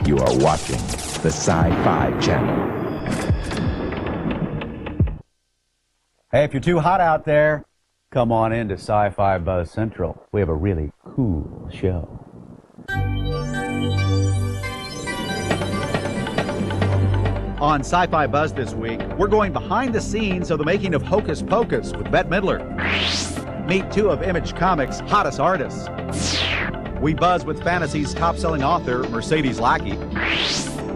You are watching the Sci-Fi Channel. Hey, if you're too hot out there, come on in to Sci-Fi Buzz Central. We have a really cool show. On Sci-Fi Buzz this week, we're going behind the scenes of the making of Hocus Pocus with Bette Midler. Meet two of Image Comics' hottest artists. We buzz with fantasy's top-selling author, Mercedes Lackey.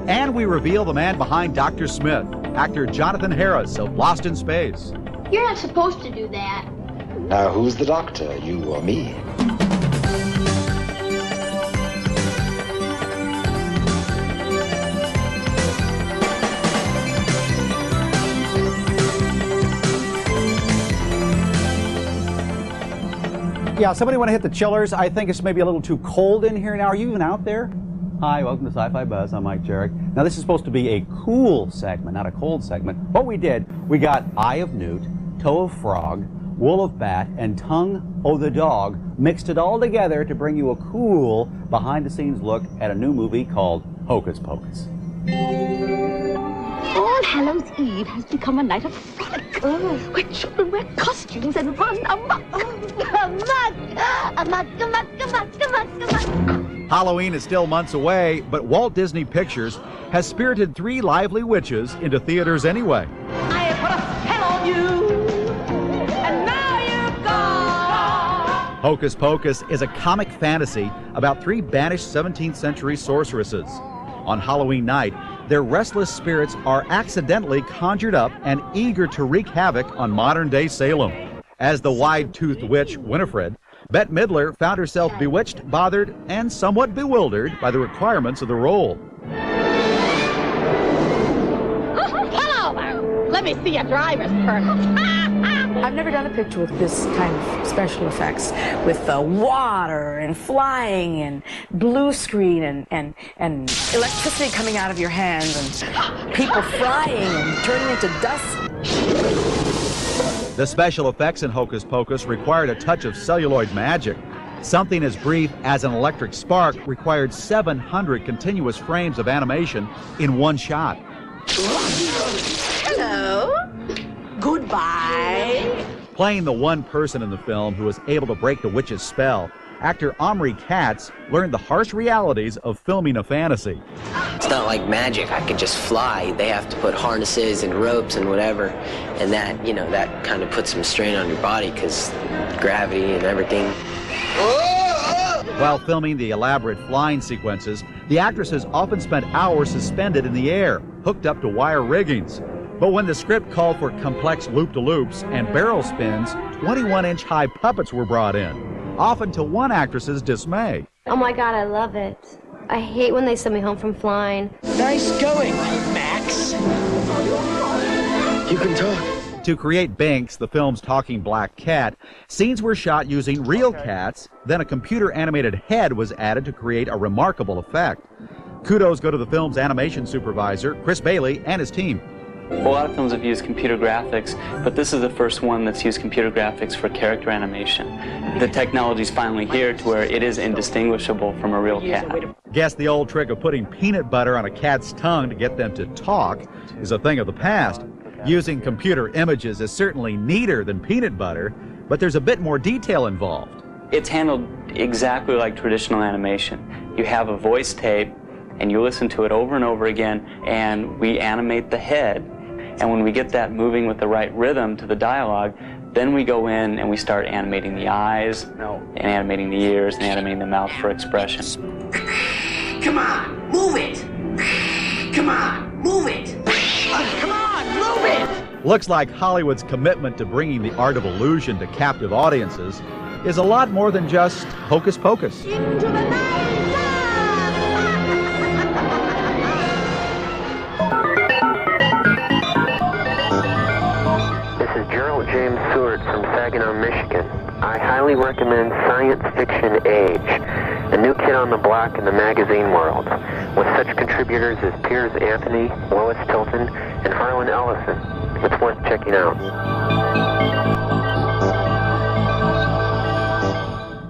And we reveal the man behind Dr. Smith, actor Jonathan Harris of Lost in Space. You're not supposed to do that. Now, who's the doctor, you or me? Yeah, somebody want to hit the chillers? I think it's maybe a little too cold in here now. Are you even out there? Hi, welcome to Sci-Fi Buzz. I'm Mike Jarek. Now, this is supposed to be a cool segment, not a cold segment. What we did, we got eye of newt, toe of frog, wool of bat, and tongue o' the dog, mixed it all together to bring you a cool behind-the-scenes look at a new movie called Hocus Pocus. All Hallows Eve has become a night of frolic, where children wear costumes and run amok. Halloween is still months away, but Walt Disney Pictures has spirited 3 lively witches into theaters anyway. I put a spell on you, and now you've gone. Hocus Pocus is a comic fantasy about 3 banished 17th century sorceresses. On Halloween night, their restless spirits are accidentally conjured up and eager to wreak havoc on modern-day Salem. As the wide-toothed witch Winifred, Bette Midler found herself bewitched, bothered, and somewhat bewildered by the requirements of the role. Hello there. Let me see your driver's permit. I've never done a picture with this kind of special effects, with water and flying and blue screen and electricity coming out of your hands and people frying and turning into dust. The special effects in Hocus Pocus required a touch of celluloid magic. Something as brief as an electric spark required 700 continuous frames of animation in one shot. Hello. Goodbye. Playing the one person in the film who was able to break the witch's spell, actor Omri Katz learned the harsh realities of filming a fantasy. It's not like magic. I could just fly. They have to put harnesses and ropes and whatever, and that, that kind of puts some strain on your body because gravity and everything. While filming the elaborate flying sequences, the actresses often spent hours suspended in the air, hooked up to wire riggings. But when the script called for complex loop-de-loops and barrel spins, 21-inch high puppets were brought in, often to one actress's dismay. Oh my God, I love it. I hate when they send me home from flying. Nice going, Max. You can talk. To create Binks, the film's talking black cat, scenes were shot using real cats, then a computer-animated head was added to create a remarkable effect. Kudos go to the film's animation supervisor, Chris Bailey, and his team. A lot of films have used computer graphics, but this is the first one that's used computer graphics for character animation. The technology's finally here to where it is indistinguishable from a real cat. Guess the old trick of putting peanut butter on a cat's tongue to get them to talk is a thing of the past. Using computer images is certainly neater than peanut butter, but there's a bit more detail involved. It's handled exactly like traditional animation. You have a voice tape, and you listen to it over and over again, and we animate the head. And when we get that moving with the right rhythm to the dialogue, then we go in and we start animating the eyes, and animating the ears, and animating the mouth for expression. Come on, move it. Come on, move it. Come on, move it. Looks like Hollywood's commitment to bringing the art of illusion to captive audiences is a lot more than just Hocus Pocus. Into the night. James Seward from Saginaw, Michigan. I highly recommend Science Fiction Age, a new kid on the block in the magazine world, with such contributors as Piers Anthony, Lois Tilton, and Harlan Ellison. It's worth checking out.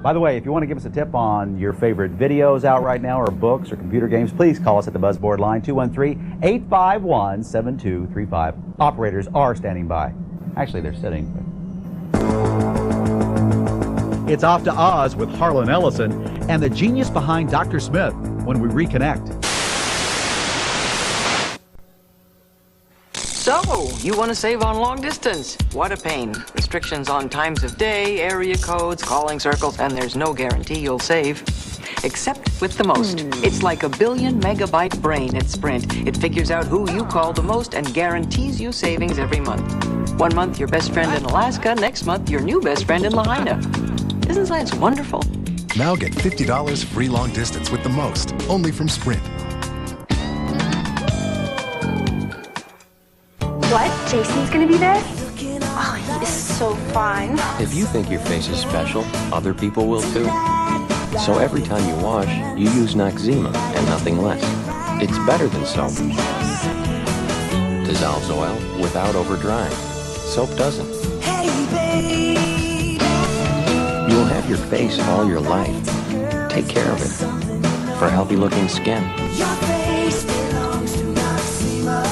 By the way, if you want to give us a tip on your favorite videos out right now, or books, or computer games, please call us at the Buzzboard line, 213-851-7235. Operators are standing by. Actually, they're sitting. It's off to Oz with Harlan Ellison and the genius behind Dr. Smith when we reconnect. So, you want to save on long distance? What a pain. Restrictions on times of day, area codes, calling circles, and there's no guarantee you'll save. Except with the Most. It's like a 1 billion megabyte brain at Sprint. It figures out who you call the most and guarantees you savings every month. 1 month, your best friend in Alaska. Next month, your new best friend in Lahaina. Isn't science wonderful? Now get $50 free long distance with the Most, only from Sprint. What? Jason's gonna be there? Oh, he is so fine. If you think your face is special, other people will too. So every time you wash, you use Noxzema and nothing less. It's better than soap. Dissolves oil without over-drying. Soap doesn't. Hey, baby. You'll have your face all your life. Take care of it. For healthy-looking skin. Your face belongs to Noxzema.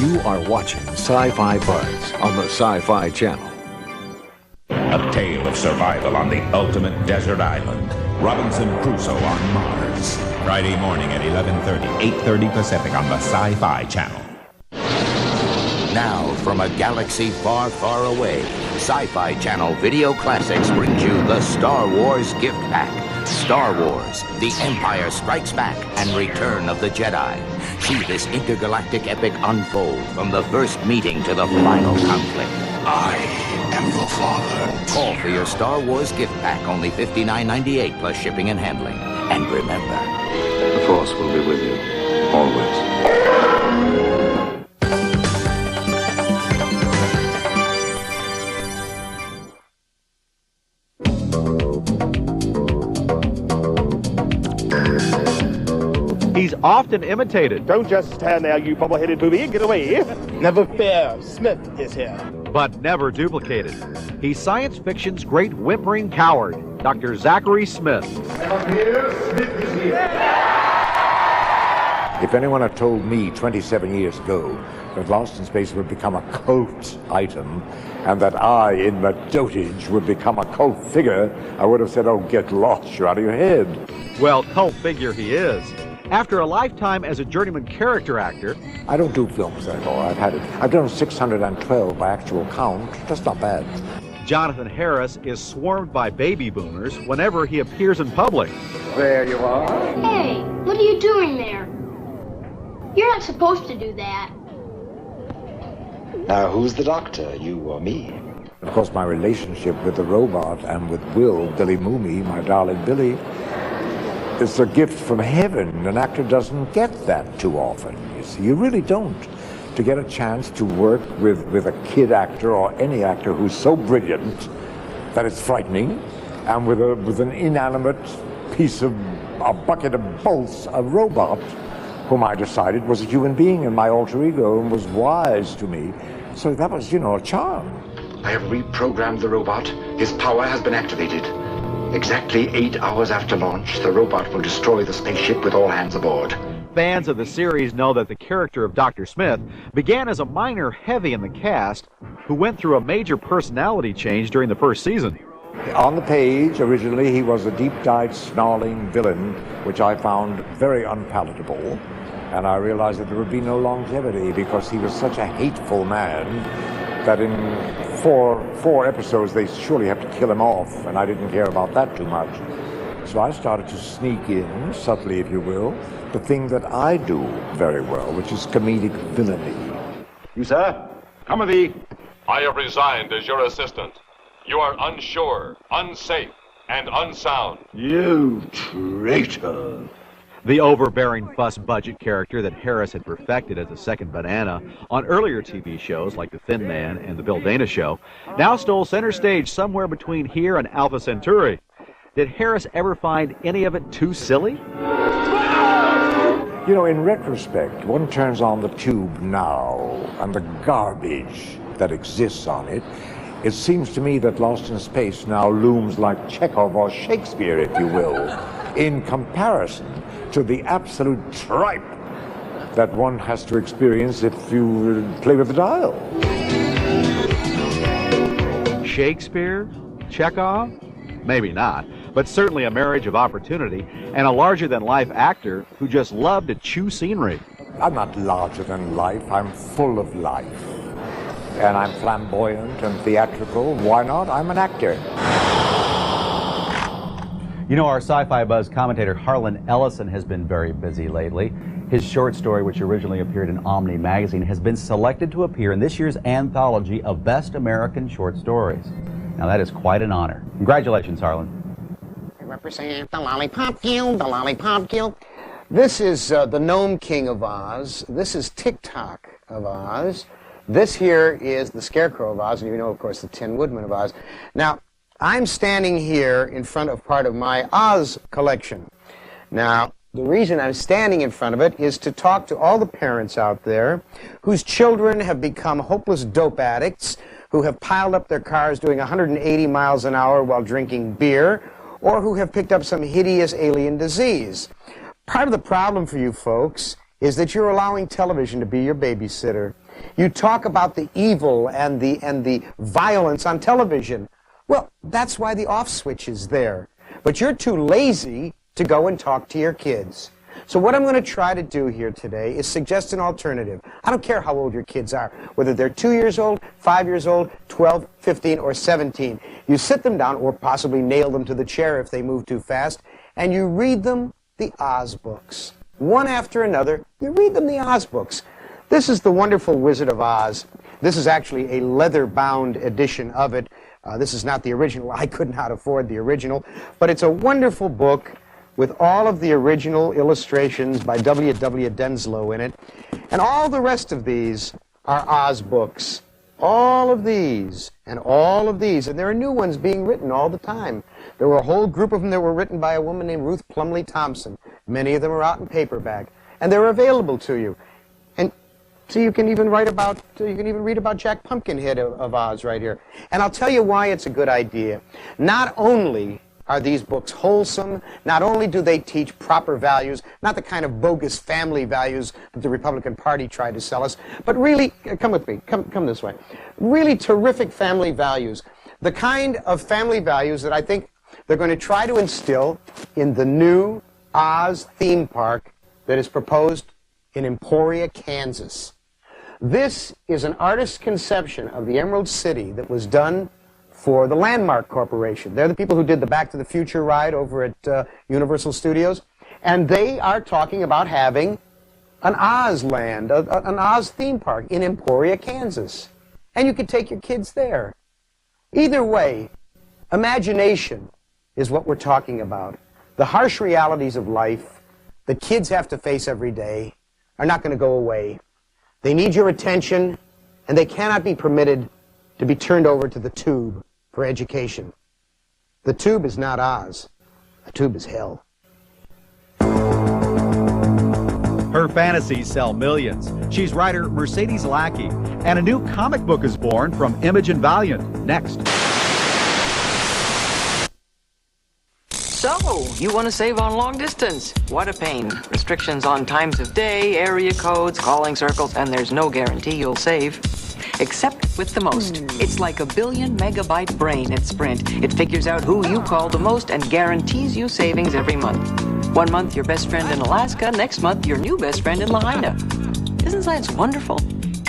You are watching Sci-Fi Buzz on the Sci-Fi Channel. A tale of survival on the ultimate desert island. Robinson Crusoe on Mars. Friday morning at 11:30, 8:30 Pacific on the Sci-Fi Channel. Now, from a galaxy far, far away, Sci-Fi Channel Video Classics brings you the Star Wars Gift Pack. Star Wars, The Empire Strikes Back and Return of the Jedi. See this intergalactic epic unfold from the first meeting to the final conflict. I am your father. Call for your Star Wars Gift Pack, only $59.98 plus shipping and handling. And remember, the Force will be with you, always. He's often imitated. Don't just stand there, you bubble-headed booby. Get away. Never fear, Smith is here. But never duplicated. He's science fiction's great whimpering coward, Dr. Zachary Smith. If anyone had told me 27 years ago that Lost in Space would become a cult item and that I, in the dotage, would become a cult figure, I would have said, oh, get lost, you're out of your head. Well, cult figure he is. After a lifetime as a journeyman character actor... I don't do films anymore. I've done 612 by actual count. That's not bad. Jonathan Harris is swarmed by baby boomers whenever he appears in public. There you are. Hey, what are you doing there? You're not supposed to do that. Now, who's the doctor, you or me? Of course, my relationship with the robot and with Will, Billy Mooney, my darling Billy, it's a gift from heaven. An actor doesn't get that too often, you see. You really don't. To get a chance to work with a kid actor or any actor who's so brilliant that it's frightening, and with an inanimate piece of a bucket of bolts, a robot, whom I decided was a human being and my alter ego and was wise to me. So that was, you know, a charm. I have reprogrammed the robot. His power has been activated. Exactly 8 hours after launch, the robot will destroy the spaceship with all hands aboard. Fans of the series know that the character of Dr. Smith began as a minor heavy in the cast who went through a major personality change during the first season. On the page, originally, he was a deep-dyed, snarling villain, which I found very unpalatable. And I realized that there would be no longevity because he was such a hateful man that in four episodes, they surely have to kill him off, and I didn't care about that too much. So I started to sneak in, subtly if you will, the thing that I do very well, which is comedic villainy. You, sir? Come with me. I have resigned as your assistant. You are unsure, unsafe, and unsound. You traitor. The overbearing fuss budget character that Harris had perfected as a second banana on earlier TV shows like The Thin Man and The Bill Dana Show now stole center stage somewhere between here and Alpha Centauri. Did Harris ever find any of it too silly? You know, in retrospect, one turns on the tube now, and the garbage that exists on it It seems to me that Lost in Space now looms like Chekhov or Shakespeare, if you will, in comparison to the absolute tripe that one has to experience if you play with the dial. Shakespeare? Chekhov? Maybe not, but certainly a marriage of opportunity and a larger-than-life actor who just loved to chew scenery. I'm not larger than life, I'm full of life. And I'm flamboyant and theatrical. Why not? I'm an actor. You know, our Sci-Fi Buzz commentator Harlan Ellison has been very busy lately. His short story, which originally appeared in Omni magazine, has been selected to appear in this year's anthology of Best American Short Stories. Now that is quite an honor. Congratulations, Harlan. I represent the Lollipop Guild, the Lollipop Guild. This is the Gnome King of Oz. This is TikTok of Oz. This here is the Scarecrow of Oz, and you know, of course, the Tin Woodman of Oz. Now, I'm standing here in front of part of my Oz collection. Now, the reason I'm standing in front of it is to talk to all the parents out there whose children have become hopeless dope addicts, who have piled up their cars doing 180 miles an hour while drinking beer, or who have picked up some hideous alien disease. Part of the problem for you folks is that you're allowing television to be your babysitter. You talk about the evil and the violence on television. Well, that's why the off switch is there. But you're too lazy to go and talk to your kids. So what I'm going to try to do here today is suggest an alternative. I don't care how old your kids are, whether they're 2 years old, 5 years old, 12, 15, or 17. You sit them down, or possibly nail them to the chair if they move too fast, and you read them the Oz books. One after another, you read them the Oz books. This is The Wonderful Wizard of Oz. This is actually a leather-bound edition of it. This is not the original. I could not afford the original. But it's a wonderful book with all of the original illustrations by W.W. Denslow in it. And all the rest of these are Oz books. All of these and all of these. And there are new ones being written all the time. There were a whole group of them that were written by a woman named Ruth Plumley Thompson. Many of them are out in paperback. And they're available to you. And so you can even read about Jack Pumpkinhead of Oz right here. And I'll tell you why it's a good idea. Not only are these books wholesome, not only do they teach proper values, not the kind of bogus family values that the Republican Party tried to sell us, but really, come with me, come this way, really terrific family values. The kind of family values that I think they're going to try to instill in the new Oz theme park that is proposed in Emporia, Kansas. This is an artist's conception of the Emerald City that was done for the Landmark Corporation. They're the people who did the Back to the Future ride over at Universal Studios. And they are talking about having an Oz land, an Oz theme park in Emporia, Kansas. And you could take your kids there. Either way, imagination is what we're talking about. The harsh realities of life that kids have to face every day are not going to go away. They need your attention, and they cannot be permitted to be turned over to the tube for education. The tube is not Oz. The tube is hell. Her fantasies sell millions. She's writer Mercedes Lackey. And a new comic book is born from Imogen Valiant. Next. So, you want to save on long distance? What a pain. Restrictions on times of day, area codes, calling circles, and there's no guarantee you'll save. Except with the most. It's like a 1 billion megabyte brain at Sprint. It figures out who you call the most and guarantees you savings every month. 1 month your best friend in Alaska, next month your new best friend in Lahaina. Isn't science wonderful?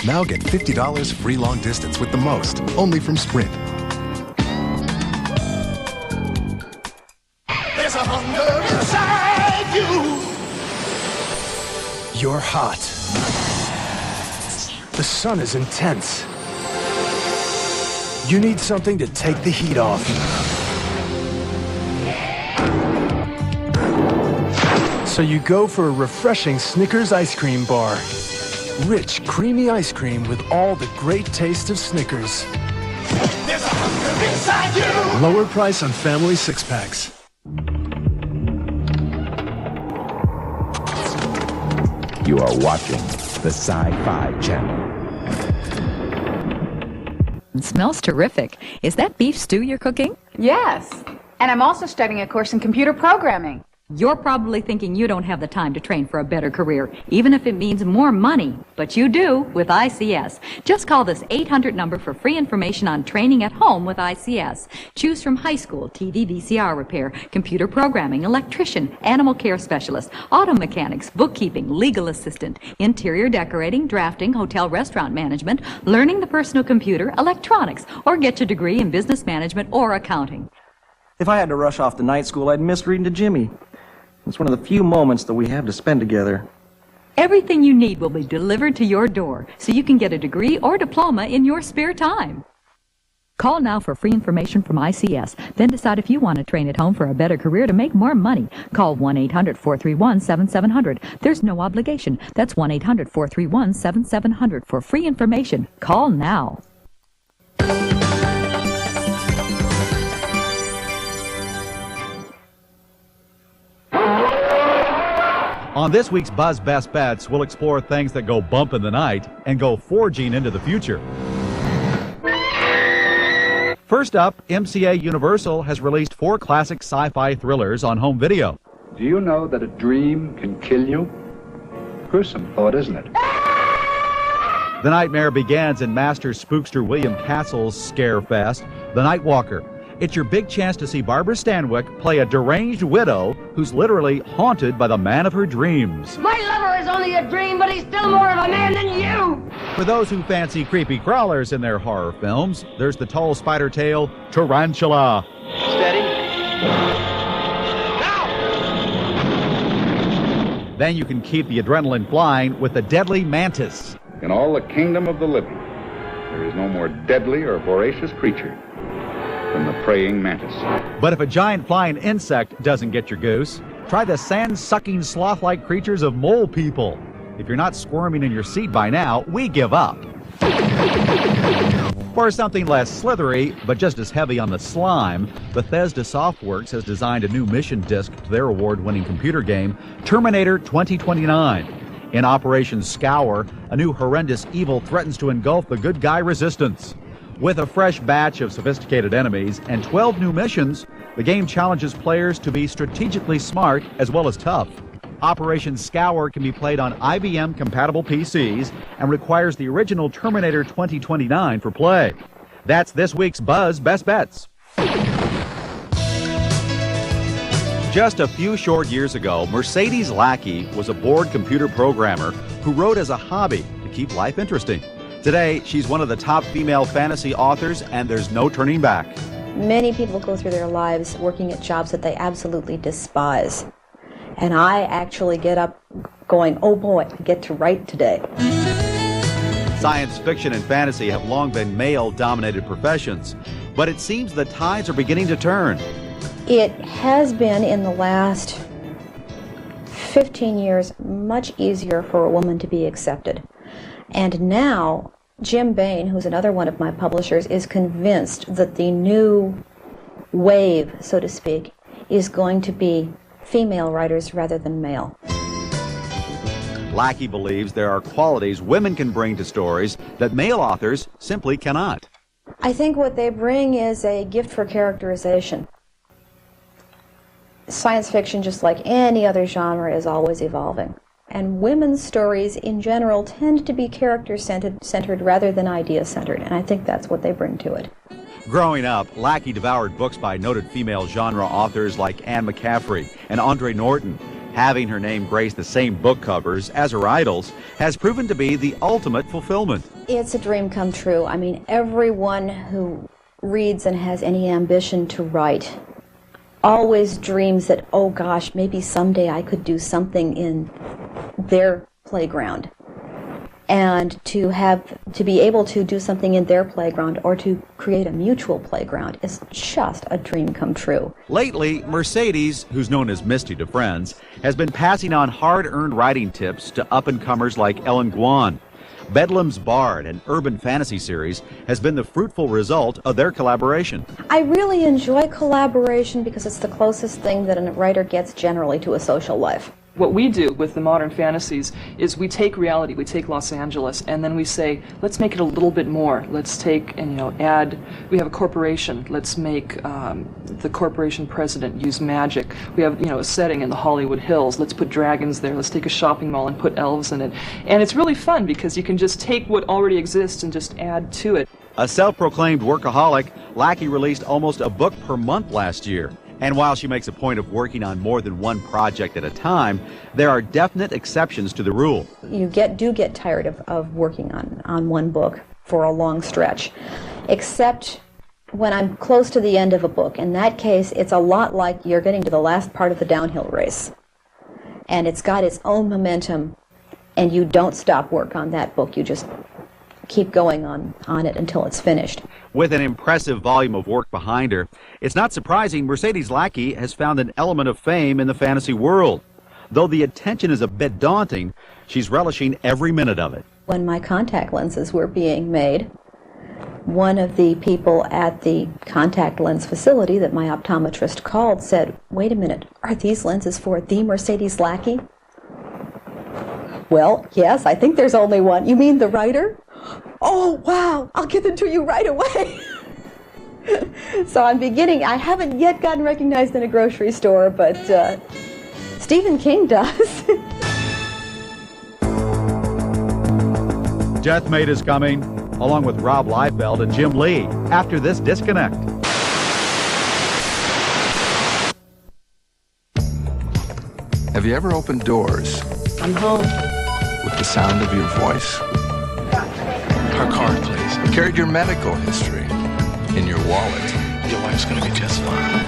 Now get $50 free long distance with the most, only from Sprint. There's a hunger inside you. You're hot. The sun is intense. You need something to take the heat off. So you go for a refreshing Snickers ice cream bar. Rich, creamy ice cream with all the great taste of Snickers. There's a hunger inside you. Lower price on family six-packs. You are watching the Sci-Fi Channel. It smells terrific. Is that beef stew you're cooking? Yes. And I'm also starting a course in computer programming. You're probably thinking you don't have the time to train for a better career, even if it means more money. But you do with ICS. Just call this 800 number for free information on training at home with ICS. Choose from high school, TV, VCR repair, computer programming, electrician, animal care specialist, auto mechanics, bookkeeping, legal assistant, interior decorating, drafting, hotel restaurant management, learning the personal computer, electronics, or get your degree in business management or accounting. If I had to rush off to night school, I'd miss reading to Jimmy. It's one of the few moments that we have to spend together. Everything you need will be delivered to your door, so you can get a degree or diploma in your spare time. Call now for free information from ICS. Then decide if you want to train at home for a better career to make more money. Call 1-800-431-7700. There's no obligation. That's 1-800-431-7700 for free information. Call now. On this week's Buzz Best Bets, we'll explore things that go bump in the night and go forging into the future. First up, MCA Universal has released 4 classic sci-fi thrillers on home video. Do you know that a dream can kill you? Gruesome thought, isn't it? The nightmare begins in master spookster William Castle's scare fest, The Nightwalker. It's your big chance to see Barbara Stanwyck play a deranged widow who's literally haunted by the man of her dreams. My lover is only a dream, but he's still more of a man than you! For those who fancy creepy crawlers in their horror films, there's the tall spider tail, Tarantula. Steady. Then you can keep the adrenaline flying with the deadly mantis. In all the kingdom of the living, there is no more deadly or voracious creature than the praying mantis. But if a giant flying insect doesn't get your goose, try the sand-sucking sloth-like creatures of mole people. If you're not squirming in your seat by now, we give up. For something less slithery, but just as heavy on the slime, Bethesda Softworks has designed a new mission disc to their award-winning computer game, Terminator 2029. In Operation Scour, a new horrendous evil threatens to engulf the good guy resistance. With a fresh batch of sophisticated enemies and 12 new missions, the game challenges players to be strategically smart as well as tough. Operation Scour can be played on IBM-compatible PCs and requires the original Terminator 2029 for play. That's this week's Buzz Best Bets. Just a few short years ago, Mercedes Lackey was a bored computer programmer who wrote as a hobby to keep life interesting. Today, she's one of the top female fantasy authors, and there's no turning back. Many people go through their lives working at jobs that they absolutely despise. And I actually get up going, oh boy, I get to write today. Science fiction and fantasy have long been male-dominated professions, but it seems the tides are beginning to turn. It has been, in the last 15 years, much easier for a woman to be accepted. And now, Jim Bain, who's another one of my publishers, is convinced that the new wave, so to speak, is going to be female writers rather than male. Lackey believes there are qualities women can bring to stories that male authors simply cannot. I think what they bring is a gift for characterization. Science fiction, just like any other genre, is always evolving. And women's stories in general tend to be character-centered rather than idea-centered, and I think that's what they bring to it. Growing up, Lackey devoured books by noted female genre authors like Anne McCaffrey and Andre Norton. Having her name grace the same book covers as her idols has proven to be the ultimate fulfillment. It's a dream come true. I mean, everyone who reads and has any ambition to write always dreams that, oh gosh, maybe someday I could do something in their playground. And to be able to do something in their playground or to create a mutual playground is just a dream come true. Lately, Mercedes, who's known as Misty to friends, has been passing on hard-earned writing tips to up-and-comers like Ellen Guan. Bedlam's Bard, an urban fantasy series, has been the fruitful result of their collaboration. I really enjoy collaboration because it's the closest thing that a writer gets generally to a social life. What we do with the modern fantasies is we take reality, we take Los Angeles, and then we say, let's make it a little bit more. Let's take and add. We have a corporation. Let's make the corporation president use magic. We have a setting in the Hollywood Hills. Let's put dragons there. Let's take a shopping mall and put elves in it. And it's really fun because you can just take what already exists and just add to it. A self-proclaimed workaholic, Lackey released almost a book per month last year. And while she makes a point of working on more than one project at a time, there are definite exceptions to the rule. You do get tired of working on one book for a long stretch, except when I'm close to the end of a book. In that case, it's a lot like you're getting to the last part of the downhill race. And it's got its own momentum, and you don't stop work on that book. You just keep going on it until it's finished. With an impressive volume of work behind her, it's not surprising Mercedes Lackey has found an element of fame in the fantasy world. Though the attention is a bit daunting, she's relishing every minute of it. When my contact lenses were being made, one of the people at the contact lens facility that my optometrist called said, "Wait a minute, are these lenses for the Mercedes Lackey?" "Well, yes, I think there's only one." "You mean the writer?" "Oh, wow, I'll get them to you right away." So I haven't yet gotten recognized in a grocery store, but Stephen King does. Deathmate is coming, along with Rob Liefeld and Jim Lee, after this disconnect. Have you ever opened doors? I'm home. With the sound of your voice? Our card, please. Carried your medical history in your wallet. Your wife's gonna be just fine.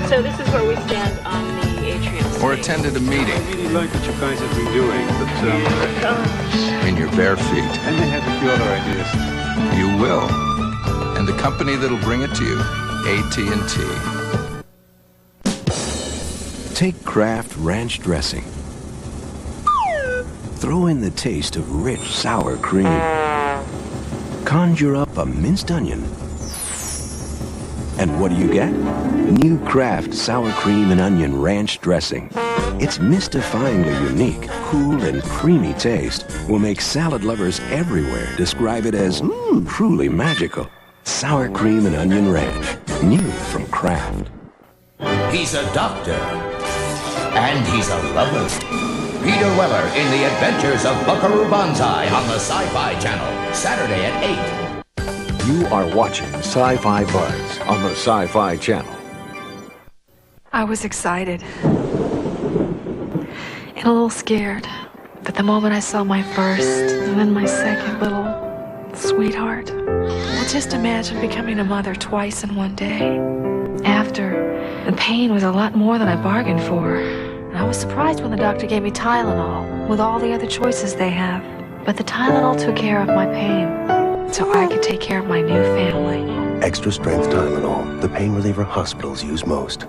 So this is where we stand on the atrium. Or attended a meeting. I really like what you guys have been doing, but in your bare feet. I may have a few other ideas. You will. And the company that'll bring it to you, AT&T. Take Kraft Ranch dressing. Throw in the taste of rich sour cream. Conjure up a minced onion. And what do you get? New Kraft Sour Cream and Onion Ranch dressing. Its mystifyingly unique, cool, and creamy taste will make salad lovers everywhere describe it as truly magical. Sour Cream and Onion Ranch. New from Kraft. He's a doctor. And he's a lover. Peter Weller in The Adventures of Buckaroo Banzai on the Sci-Fi Channel, Saturday at 8. You are watching Sci-Fi Buzz on the Sci-Fi Channel. I was excited and a little scared, but the moment I saw my first and then my second little sweetheart, well, just imagine becoming a mother twice in one day. After, the pain was a lot more than I bargained for. I was surprised when the doctor gave me Tylenol with all the other choices they have. But the Tylenol took care of my pain, so I could take care of my new family. Extra strength Tylenol, the pain reliever hospitals use most.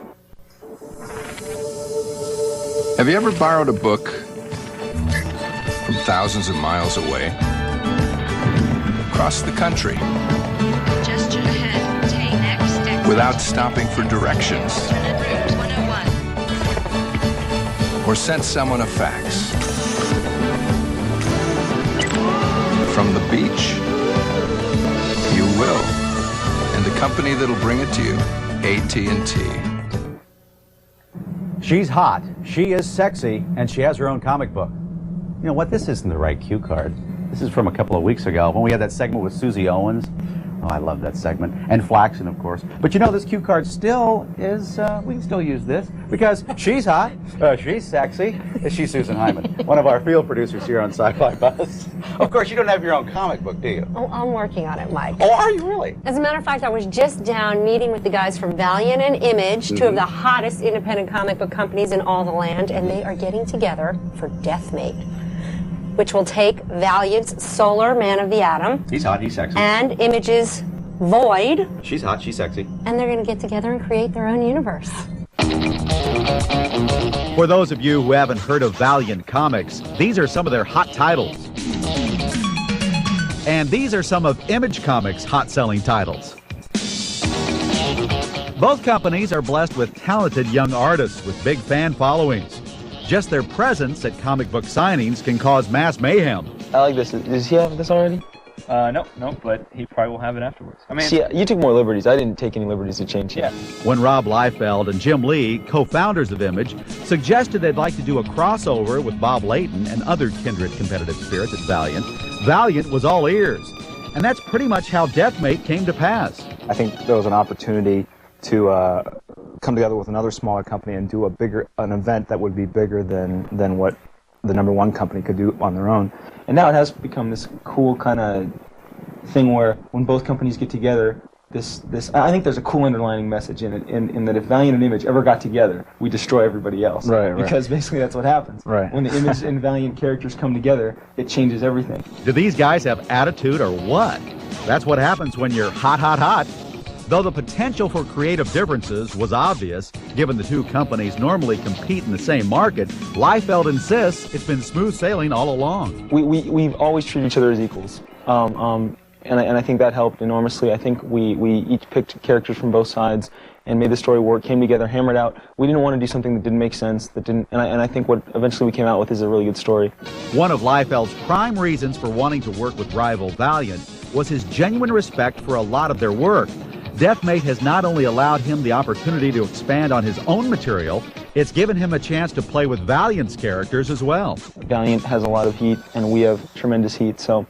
Have you ever borrowed a book from thousands of miles away? Across the country? Gesture ahead. Take next exit. Without stopping for directions? 101. Or sent someone a fax? From the beach? You will. And the company that'll bring it to you, AT&T. She's hot, she is sexy, and she has her own comic book. You know what? This isn't the right cue card. This is from a couple of weeks ago when we had that segment with Susie Owens. Oh, I love that segment. And Flaxen, of course. But you know, this cue card still is, we can still use this because she's hot, she's sexy. She's Susan Hyman, one of our field producers here on Sci-Fi Buzz. Of course, you don't have your own comic book, do you? Oh, I'm working on it, Mike. Oh, are you really? As a matter of fact, I was just down meeting with the guys from Valiant and Image, two of the hottest independent comic book companies in all the land, and they are getting together for Deathmate, which will take Valiant's Solar Man of the Atom. He's hot, he's sexy. And Image's Void. She's hot, she's sexy. And they're going to get together and create their own universe. For those of you who haven't heard of Valiant Comics, these are some of their hot titles. And these are some of Image Comics' hot-selling titles. Both companies are blessed with talented young artists with big fan followings. Just their presence at comic book signings can cause mass mayhem. I like this. Does he have this already? No, but he probably will have it afterwards. I mean, see, you took more liberties. I didn't take any liberties to change it. Yeah. When Rob Liefeld and Jim Lee, co-founders of Image, suggested they'd like to do a crossover with Bob Layton and other kindred competitive spirits at Valiant, Valiant was all ears. And that's pretty much how Deathmate came to pass. I think there was an opportunity to come together with another smaller company and do an event that would be bigger than what the #1 company could do on their own. And now it has become this cool kind of thing where when both companies get together, I think there's a cool underlining message in it, in that if Valiant and Image ever got together, we destroy everybody else. Right. Because basically that's what happens. Right. When the Image and Valiant characters come together, it changes everything. Do these guys have attitude or what? That's what happens when you're hot, hot, hot. Though the potential for creative differences was obvious, given the two companies normally compete in the same market, Liefeld insists it's been smooth sailing all along. We've always treated each other as equals. And I think that helped enormously. I think we each picked characters from both sides and made the story work, came together, hammered out. We didn't want to do something that didn't make sense, and I think what eventually we came out with is a really good story. One of Liefeld's prime reasons for wanting to work with rival Valiant was his genuine respect for a lot of their work. Deathmate has not only allowed him the opportunity to expand on his own material, it's given him a chance to play with Valiant's characters as well. Valiant has a lot of heat, and we have tremendous heat, so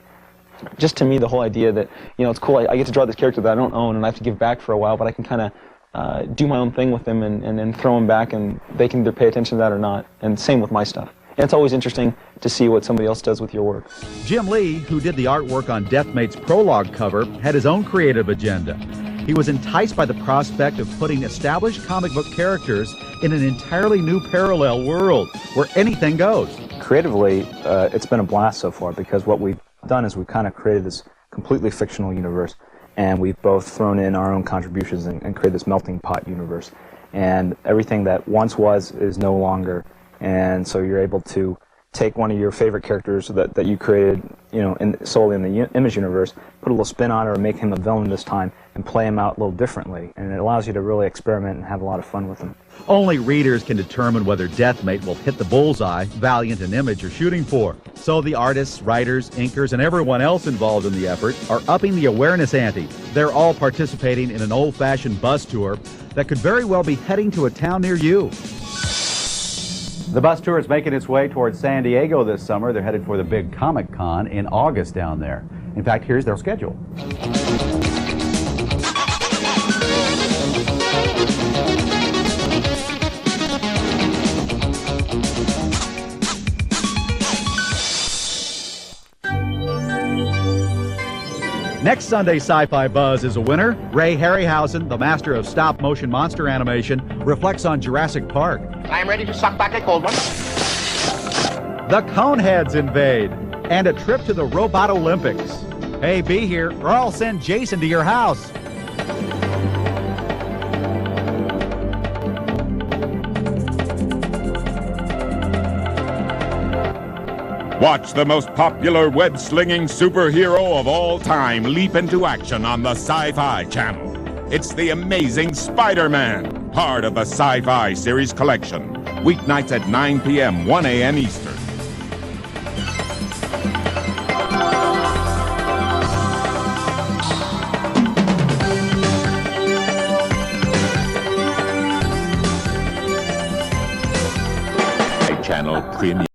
just to me, the whole idea that, it's cool, I get to draw this character that I don't own and I have to give back for a while, but I can kind of do my own thing with them and then throw them back, and they can either pay attention to that or not, and same with my stuff. And it's always interesting to see what somebody else does with your work. Jim Lee, who did the artwork on Deathmate's prologue cover, had his own creative agenda. He was enticed by the prospect of putting established comic book characters in an entirely new parallel world where anything goes. Creatively, it's been a blast so far, because what we've done is we've kind of created this completely fictional universe, and we've both thrown in our own contributions and created this melting pot universe. And everything that once was is no longer, and so you're able to take one of your favorite characters that you created, solely in the Image universe, put a little spin on it, or make him a villain this time, and play him out a little differently. And it allows you to really experiment and have a lot of fun with them. Only readers can determine whether Deathmate will hit the bullseye Valiant and Image are shooting for. So the artists, writers, inkers, and everyone else involved in the effort are upping the awareness ante. They're all participating in an old-fashioned bus tour that could very well be heading to a town near you. The bus tour is making its way towards San Diego this summer. They're headed for the big Comic Con in August down there. In fact, here's their schedule. Next Sunday's Sci-Fi Buzz is a winner. Ray Harryhausen, the master of stop-motion monster animation, reflects on Jurassic Park. I am ready to suck back a cold one. The Coneheads invade, and a trip to the Robot Olympics. Hey, be here, or I'll send Jason to your house. Watch the most popular web-slinging superhero of all time leap into action on the Sci-Fi Channel. It's the Amazing Spider-Man, part of the Sci-Fi series collection. Weeknights at 9 p.m., 1 a.m. Eastern. Channel Premium.